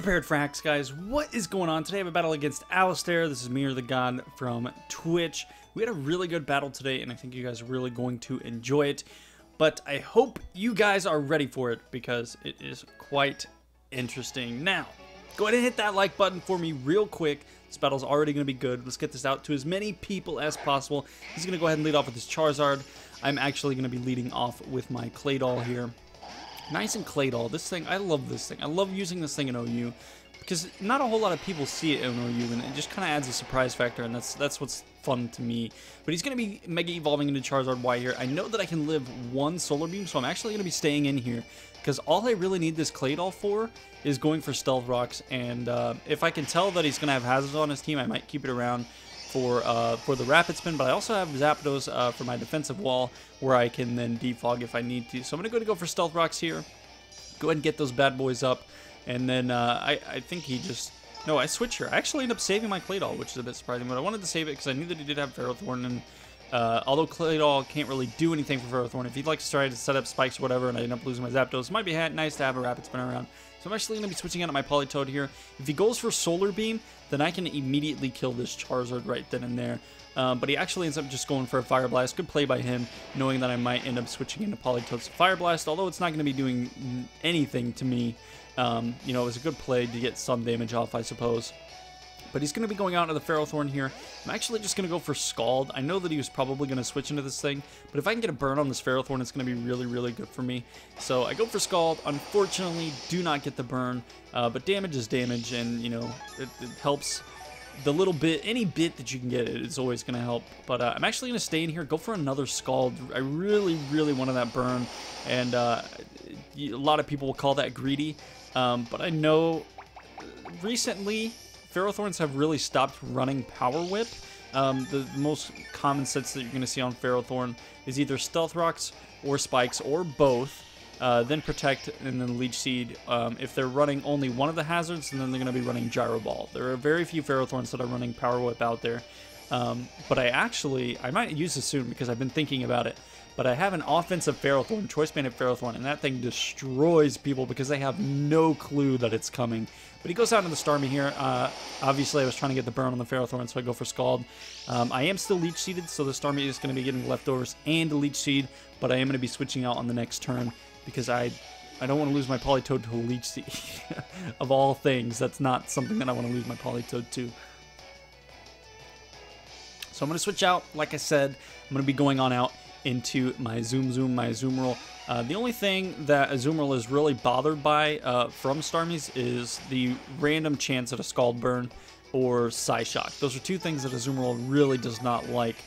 prepared for hacks, guys. What is going on? Today I have a battle against Alastair. This is Mir the God from Twitch. We had a really good battle today, and I think you guys are really going to enjoy it. But I hope you guys are ready for it, because it is quite interesting. Now, go ahead and hit that like button for me real quick. This battle's already going to be good. Let's get this out to as many people as possible. He's going to go ahead and lead off with his Charizard. I'm actually going to be leading off with my Claydol here. Nice and Claydol. This thing, I love this thing. I love using this thing in OU because not a whole lot of people see it in OU, and it just kind of adds a surprise factor, and that's what's fun to me. But he's going to be Mega Evolving into Charizard Y here. I know that I can live one Solar Beam, so I'm actually going to be staying in here because all I really need this Claydol for is going for Stealth Rocks, and if I can tell that he's going to have Hazards on his team, I might keep it around for the Rapid Spin, but I also have Zapdos for my defensive wall where I can then defog if I need to. So I'm going to go for Stealth Rocks here. Go ahead and get those bad boys up, and then I think he just... No, I switch here. I actually end up saving my Claydol, which is a bit surprising, but I wanted to save it because I knew that he did have Ferrothorn, and although Claydol can't really do anything for Ferrothorn, if he'd like to try to set up spikes or whatever and I end up losing my Zapdos, it might be nice to have a Rapid Spin around. So I'm actually going to be switching out my Politoed here. If he goes for Solar Beam, then I can immediately kill this Charizard right then and there. But he actually ends up just going for a Fire Blast. Good play by him, knowing that I might end up switching into Politoed's Fire Blast, although it's not going to be doing anything to me. You know, it was a good play to get some damage off, I suppose. But he's going to be going out into the Ferrothorn here. I'm actually just going to go for Scald. I know that he was probably going to switch into this thing, but if I can get a burn on this Ferrothorn, it's going to be really, really good for me. So I go for Scald. Unfortunately, do not get the burn, but damage is damage, and, you know, it helps the little bit. Any bit that you can get, it's always going to help. But I'm actually going to stay in here, go for another Scald. I really, really wanted that burn, and a lot of people will call that greedy, but I know recently Ferrothorns have really stopped running Power Whip. The most common sets that you're going to see on Ferrothorn is either Stealth Rocks or Spikes or both, then Protect and then Leech Seed. If they're running only one of the hazards, then they're going to be running Gyro Ball. There are very few Ferrothorns that are running Power Whip out there. But I might use this soon because I've been thinking about it. But I have an offensive Ferrothorn, Choice Banded Ferrothorn, and that thing destroys people because they have no clue that it's coming. But he goes out into the Starmie here. Obviously, I was trying to get the burn on the Ferrothorn, so I go for Scald. I am still Leech Seeded, so the Starmie is going to be getting leftovers and a Leech Seed, but I am going to be switching out on the next turn because I don't want to lose my Politoed to a Leech Seed. Of all things, that's not something that I want to lose my Politoed to. So I'm going to switch out. Like I said, I'm going to be going on out into my Azumarill. The only thing that Azumarill is really bothered by from Starmies is the random chance at a Scald Burn or Psyshock. Those are two things that Azumarill really does not like.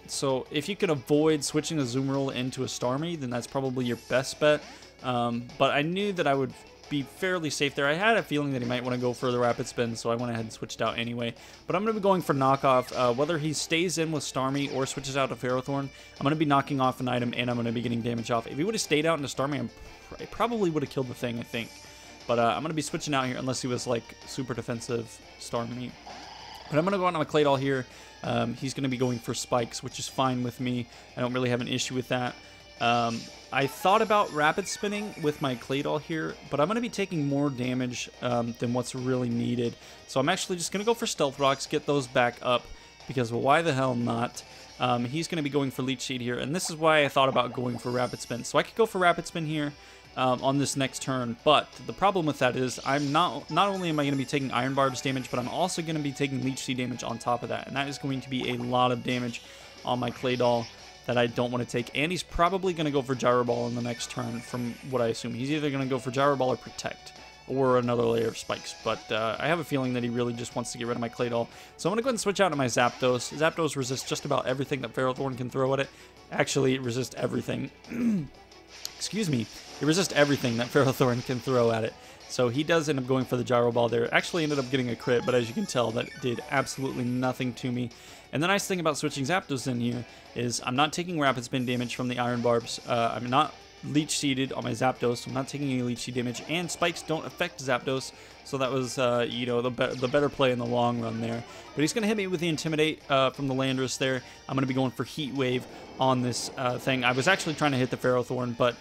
So if you can avoid switching Azumarill into a Starmie, then that's probably your best bet. But I knew that I would be fairly safe there. I had a feeling that he might want to go for the Rapid Spin, so I went ahead and switched out anyway. But I'm going to be going for Knockoff. Whether he stays in with Starmie or switches out to Ferrothorn, I'm going to be knocking off an item, and I'm going to be getting damage off. If he would have stayed out into Starmie, I probably would have killed the thing, I think. But I'm going to be switching out here, unless he was, like, super defensive Starmie. But I'm going to go out on my Claydol here. He's going to be going for Spikes, which is fine with me. I don't really have an issue with that. I thought about Rapid Spinning with my Claydol here, but I'm going to be taking more damage than what's really needed. So I'm actually just going to go for Stealth Rocks, get those back up, because well, why the hell not? He's going to be going for Leech Seed here, and this is why I thought about going for Rapid Spin. So I could go for Rapid Spin here on this next turn, but the problem with that is I'm not only am I going to be taking Iron Barbs damage, but I'm also going to be taking Leech Seed damage on top of that, and that is going to be a lot of damage on my Claydol that I don't want to take. And he's probably going to go for Gyro Ball in the next turn, from what I assume. He's either going to go for Gyro Ball or Protect, or another layer of Spikes. But I have a feeling that he really just wants to get rid of my Claydol. So I'm going to go ahead and switch out to my Zapdos. Zapdos resists just about everything that Ferrothorn can throw at it. Actually, it resists everything. Excuse me. It resists everything that Ferrothorn can throw at it. So he does end up going for the Gyro Ball there. Actually ended up getting a crit, but as you can tell, that did absolutely nothing to me. And the nice thing about switching Zapdos in here is I'm not taking Rapid Spin damage from the Iron Barbs. I'm not Leech Seeded on my Zapdos, so I'm not taking any Leech Seed damage. And Spikes don't affect Zapdos, so that was, you know, the better play in the long run there. But he's going to hit me with the Intimidate from the Landorus there. I'm going to be going for Heat Wave on this thing. I was actually trying to hit the Ferrothorn, but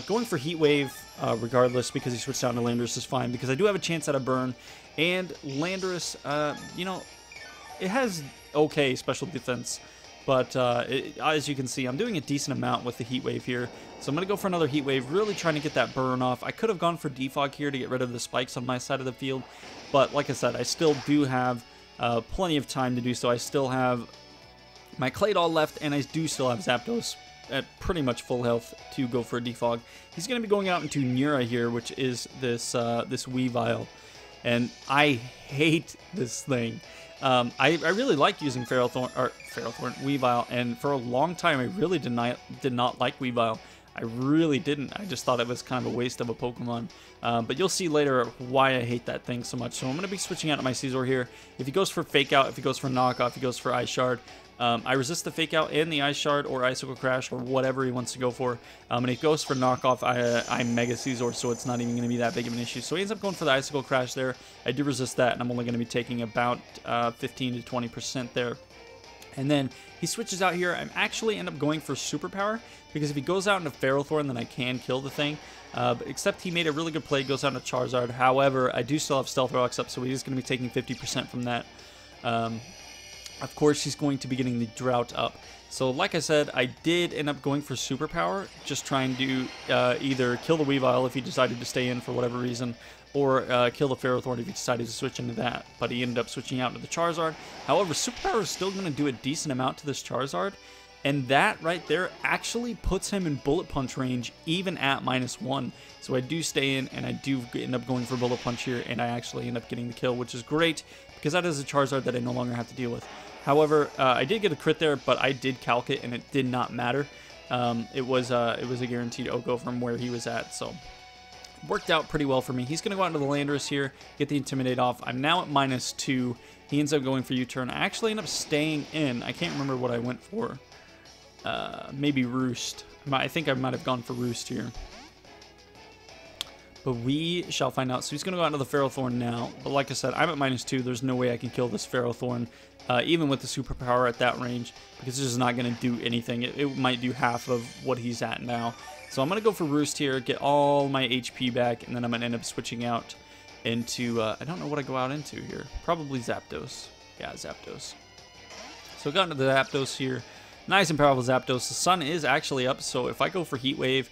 Going for Heat Wave regardless because he switched down to Landorus is fine because I do have a chance at a burn. And Landorus, you know, it has okay special defense. But as you can see, I'm doing a decent amount with the Heat Wave here. So I'm going to go for another Heat Wave, really trying to get that burn off. I could have gone for Defog here to get rid of the spikes on my side of the field. But like I said, I still do have plenty of time to do so. I still have my Claydol left, and I do still have Zapdos at pretty much full health to go for a Defog. He's going to be going out into Nura here, which is this this Weavile. And I hate this thing. I really like using Weavile, and for a long time I really did not like Weavile. I really didn't. I just thought it was kind of a waste of a Pokemon. But you'll see later why I hate that thing so much. So I'm going to be switching out to my Scizor here. If he goes for Fake Out, if he goes for Knock Off, if he goes for Ice Shard, I resist the Fake Out and the Ice Shard or Icicle Crash or whatever he wants to go for. And if he goes for Knock Off, I'm Mega Scizor, so it's not even going to be that big of an issue. So he ends up going for the Icicle Crash there. I do resist that, and I'm only going to be taking about 15 to 20% there. And then he switches out here. I'm actually end up going for Superpower, because if he goes out into Ferrothorn, then I can kill the thing. Except he made a really good play, goes out into Charizard. However, I do still have Stealth Rocks up, so he's going to be taking 50% from that. Of course, he's going to be getting the Drought up. So like I said, I did end up going for Superpower, just trying to either kill the Weavile if he decided to stay in for whatever reason, or kill the Ferrothorn if he decided to switch into that. But he ended up switching out to the Charizard. However, Superpower is still going to do a decent amount to this Charizard, and that right there actually puts him in Bullet Punch range even at -1. So I do stay in, and I do end up going for Bullet Punch here, and I actually end up getting the kill, which is great, because that is a Charizard that I no longer have to deal with. However, I did get a crit there, but I did calc it, and it did not matter. It was a guaranteed OHKO from where he was at, so worked out pretty well for me. He's going to go out into the Landorus here, get the Intimidate off. I'm now at -2. He ends up going for U-turn. I actually end up staying in. I can't remember what I went for. Maybe Roost. I think I might have gone for Roost here. But we shall find out. So he's going to go out into the Ferrothorn now. But like I said, I'm at -2. There's no way I can kill this Ferrothorn, even with the Superpower at that range, because it's just not going to do anything. It might do half of what he's at now. So I'm going to go for Roost here, get all my HP back, and then I'm going to end up switching out into, I don't know what I go out into here. Probably Zapdos. Yeah, Zapdos. So got into the Zapdos here. Nice and powerful Zapdos. The sun is actually up, so if I go for Heat Wave,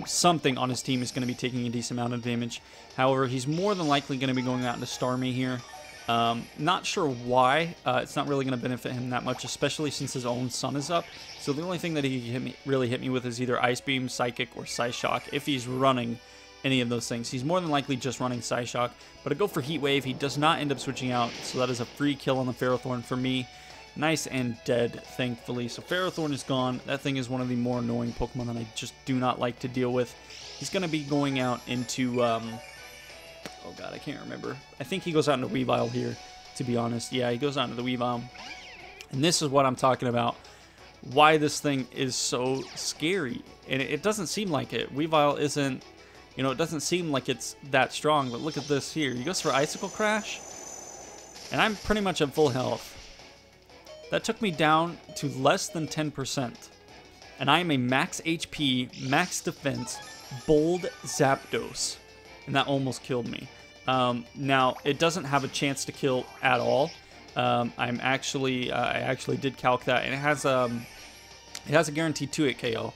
something on his team is going to be taking a decent amount of damage. However, he's more than likely going to be going out into Starmie here. Not sure why. It's not really going to benefit him that much, especially since his own sun is up. So the only thing that he can really hit me with is either Ice Beam, Psychic, or Psyshock if he's running any of those things. He's more than likely just running Psyshock. But I go for Heat Wave. He does not end up switching out, so that is a free kill on the Ferrothorn for me. Nice and dead, thankfully. So Ferrothorn is gone. That thing is one of the more annoying Pokemon that I just do not like to deal with. He's going to be going out into, oh god, I can't remember. I think he goes out into Weavile here, to be honest. Yeah, he goes out into the Weavile. And this is what I'm talking about. Why this thing is so scary. And it doesn't seem like it. Weavile isn't, you know, it doesn't seem like it's that strong. But look at this here. He goes for Icicle Crash. And I'm pretty much at full health. That took me down to less than 10%. And I am a max HP, max defense, bold Zapdos. And that almost killed me. Now, it doesn't have a chance to kill at all. I actually did calc that. And it has a guaranteed 2-hit KO.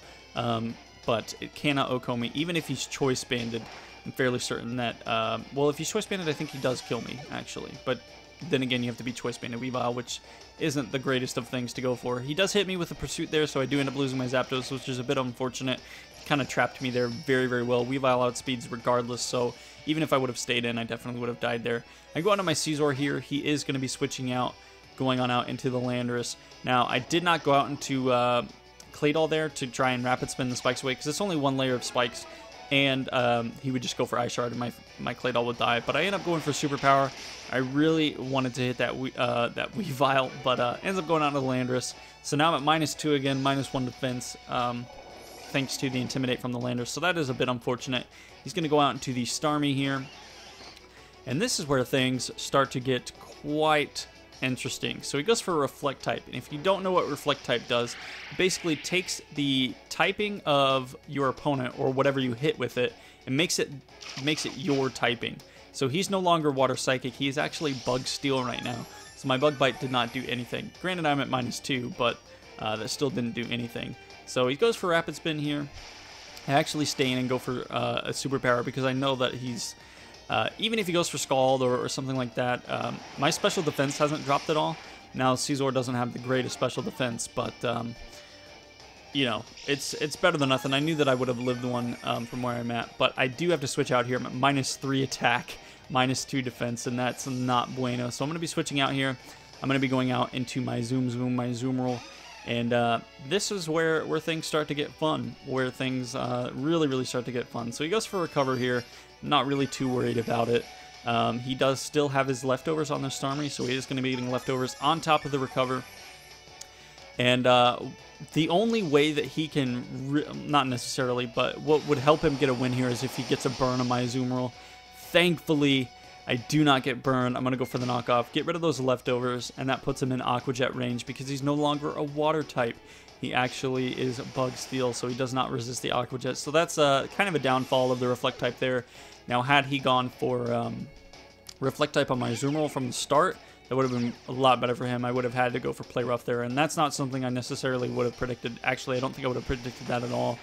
But it cannot OHKO me, even if he's Choice Banded. I'm fairly certain that, well, if he's Choice Banded, I think he does kill me, actually. But then again, you have to be Choice Banded Weavile, which isn't the greatest of things to go for. He does hit me with a Pursuit there, so I do end up losing my Zapdos, which is a bit unfortunate. He kind of trapped me there very, very well. Weavile outspeeds regardless, so even if I would have stayed in, I definitely would have died there. I go onto my Scizor here. He is going to be switching out, going on out into the Landorus. Now, I did not go out into Claydol there to try and Rapid Spin the spikes away, because it's only one layer of spikes. And he would just go for Ice Shard, and my Claydol would die. But I end up going for Superpower. I really wanted to hit that Weavile, but ends up going out to the Landorus. So now I'm at -2 again, -1 defense, thanks to the Intimidate from the Landorus. So that is a bit unfortunate. He's going to go out into the Starmie here. And this is where things start to get quite interesting. So he goes for a Reflect type, and if you don't know what Reflect type does, it basically takes the typing of your opponent or whatever you hit with it and makes it your typing. So he's no longer Water Psychic, he's actually Bug Steel right now. So my Bug Bite did not do anything. Granted, I'm at -2, but that still didn't do anything. So he goes for Rapid Spin here. I actually stay in and go for a Superpower because I know that he's... even if he goes for Scald or something like that, my special defense hasn't dropped at all. Now, Caesar doesn't have the greatest special defense, but, you know, it's better than nothing. I knew that I would have lived one from where I'm at, but I do have to switch out here. I'm at -3 attack, -2 defense, and that's not bueno. So I'm going to be switching out here. I'm going to be going out into my my Zoom Roll. And this is where things start to get fun, where things really start to get fun. So he goes for Recover here. Not really too worried about it. He does still have his leftovers on the Starmie, so he is going to be eating leftovers on top of the Recover. And the only way that he can, not necessarily, but what would help him get a win here is if he gets a burn on my Zoom Roll. Thankfully, I do not get burned. I'm going to go for the knockoff, get rid of those leftovers, and that puts him in Aqua Jet range because he's no longer a Water type. He actually is Bug Steel, so he does not resist the Aqua Jet. So that's kind of a downfall of the Reflect type there. Now, had he gone for Reflect type on my Zoom Roll from the start, that would have been a lot better for him. I would have had to go for Play Rough there, and that's not something I necessarily would have predicted. Actually, I don't think I would have predicted that at all.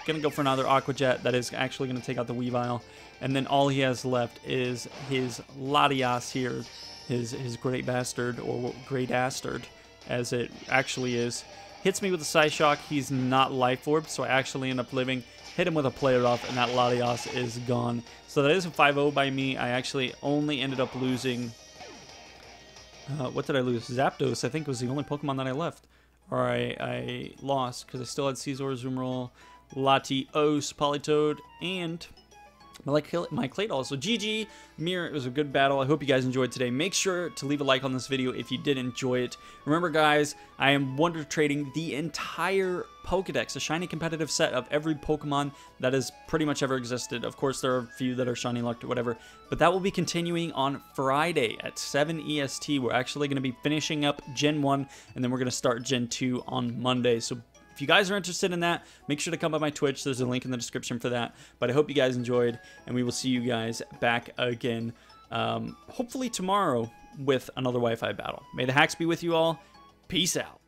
Gonna go for another Aqua Jet. That is actually gonna take out the Weavile, and then all he has left is his Latias here, his Great Bastard, or Great Astard, as it actually is. Hits me with a Psyshock. He's not Life Orb, so I actually end up living. Hit him with a Play Rough, and that Latias is gone. So that is a 5-0 by me. I actually only ended up losing... what did I lose? Zapdos, I think, was the only Pokemon that I left. Or I lost, because I still had Caesar, Zoom Roll, Latios, Politoed, and my Claydol. So GG, Mirror, it was a good battle. I hope you guys enjoyed today. Make sure to leave a like on this video if you did enjoy it. Remember, guys, I am Wonder Trading the entire Pokedex, a shiny competitive set of every Pokemon that has pretty much ever existed. Of course, there are a few that are shiny lucked or whatever, but that will be continuing on Friday at 7 EST. We're actually going to be finishing up Gen 1, and then we're going to start Gen 2 on Monday. So if you guys are interested in that, make sure to come by my Twitch. There's a link in the description for that. But I hope you guys enjoyed, and we will see you guys back again, hopefully tomorrow with another Wi-Fi battle. May the hacks be with you all. Peace out.